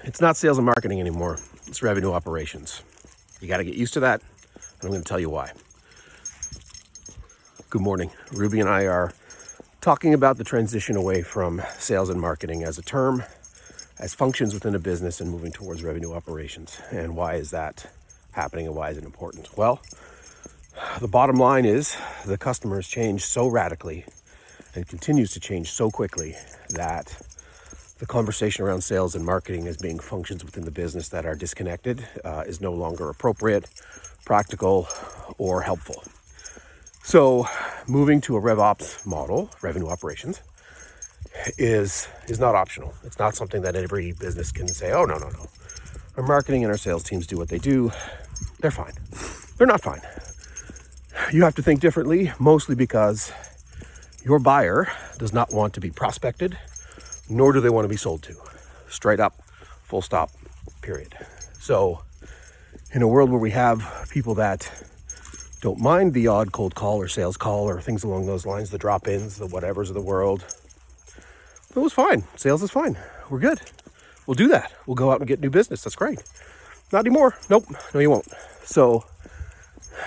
It's not sales and marketing anymore. It's revenue operations. You got to get used to that, and I'm going to tell you why. Good morning. Ruby and I are talking about the transition away from sales and marketing as a term, as functions within a business, and moving towards revenue operations. And why is that happening, and why is it important? Well, the bottom line is the customer has changed so radically and continues to change so quickly that the conversation around sales and marketing as being functions within the business that are disconnected is no longer appropriate, practical, or helpful. So moving to a RevOps model, revenue operations, is not optional. It's not something that every business can say, oh, no. Our marketing and our sales teams do what they do. They're fine. They're not fine. You have to think differently, mostly because your buyer does not want to be prospected, nor do they want to be sold to. Straight up, full stop, period. So in a world where we have people that don't mind the odd cold call or sales call or things along those lines, the drop-ins, the whatevers of the world, it was fine. Sales is fine. We're good. We'll do that. We'll go out and get new business. That's great. Not anymore. Nope. No, you won't. So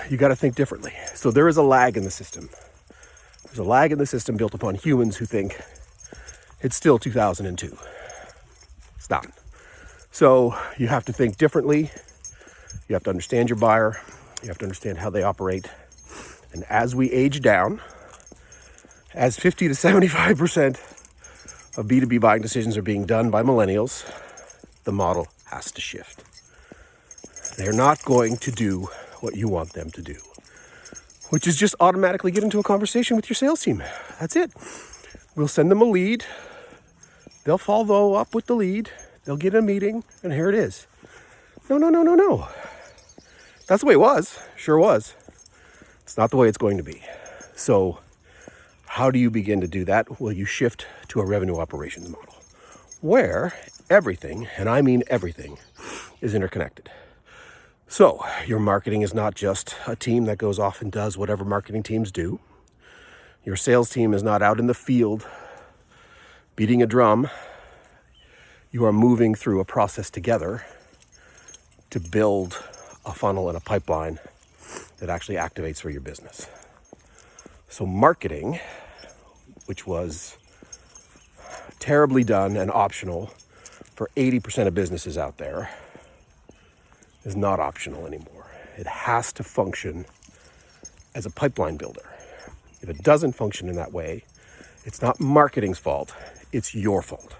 you got to think differently. So there is a lag in the system. There's a lag in the system built upon humans who think it's still 2002. It's not. So you have to think differently. You have to understand your buyer. You have to understand how they operate. And as we age down, as 50 to 75% of B2B buying decisions are being done by millennials, the model has to shift. They're not going to do what you want them to do, which is just automatically get into a conversation with your sales team. That's it. We'll send them a lead. They'll follow up with the lead. They'll get a meeting, and here it is. No. That's the way it was. Sure was. It's not the way it's going to be. So how do you begin to do that? Well, you shift to a revenue operations model where everything, and I mean everything, is interconnected. So your marketing is not just a team that goes off and does whatever marketing teams do. Your sales team is not out in the field beating a drum. You are moving through a process together to build a funnel and a pipeline that actually activates for your business. So marketing, which was terribly done and optional for 80% of businesses out there, is not optional anymore. It has to function as a pipeline builder. If it doesn't function in that way, it's not marketing's fault, it's your fault.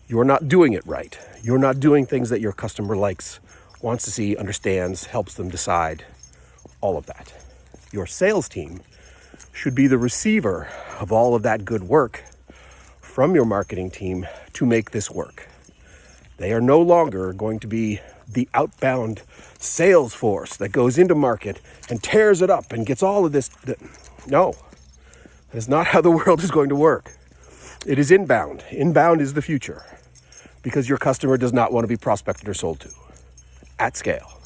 You're not doing it right. You're not doing things that your customer likes, wants to see, understands, helps them decide, all of that. Your sales team should be the receiver of all of that good work from your marketing team to make this work. They are no longer going to be the outbound sales force that goes into market and tears it up and gets all of this. No, that is not how the world is going to work. It is inbound. Inbound is the future because your customer does not want to be prospected or sold to at scale.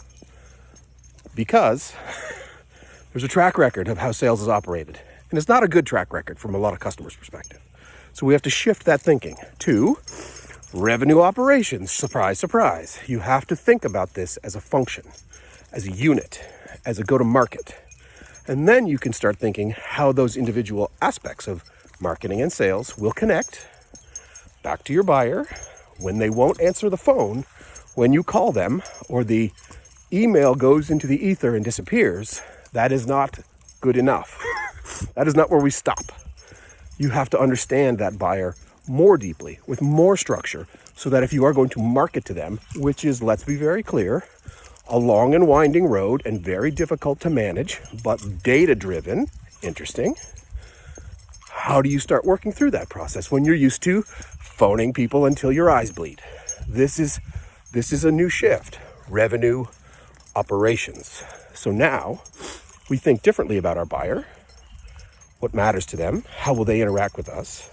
Because there's a track record of how sales is operated. And it's not a good track record from a lot of customers' perspective. So we have to shift that thinking to revenue operations. Surprise, surprise. You have to think about this as a function, as a unit, as a go-to-market. And then you can start thinking how those individual aspects of marketing and sales will connect back to your buyer when they won't answer the phone when you call them, or the email goes into the ether and disappears. That is not good enough. That is not where we stop. You have to understand that buyer more deeply, with more structure, so that if you are going to market to them, which is, let's be very clear, a long and winding road and very difficult to manage, but data-driven, interesting. How do you start working through that process when you're used to phoning people until your eyes bleed? This is a new shift, revenue operations. So now we think differently about our buyer, what matters to them, how will they interact with us,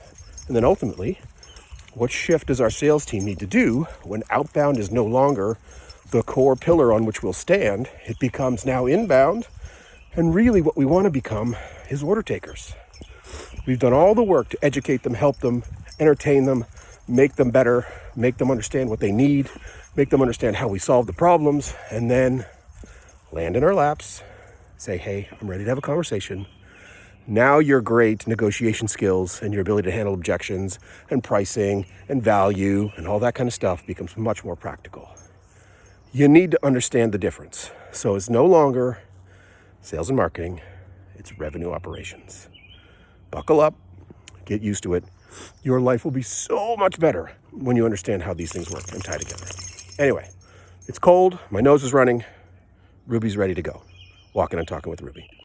and then ultimately, what shift does our sales team need to do when outbound is no longer the core pillar on which we'll stand? It becomes now inbound, and really what we want to become is order takers. We've done all the work to educate them, help them, entertain them, make them better, make them understand what they need, make them understand how we solve the problems, and then land in our laps, say, hey, I'm ready to have a conversation. Now your great negotiation skills and your ability to handle objections and pricing and value and all that kind of stuff becomes much more practical. You need to understand the difference. So it's no longer sales and marketing, it's revenue operations. Buckle up, get used to it. Your life will be so much better when you understand how these things work and tie together. Anyway, it's cold, my nose is running, Ruby's ready to go. Walking and talking with Ruby.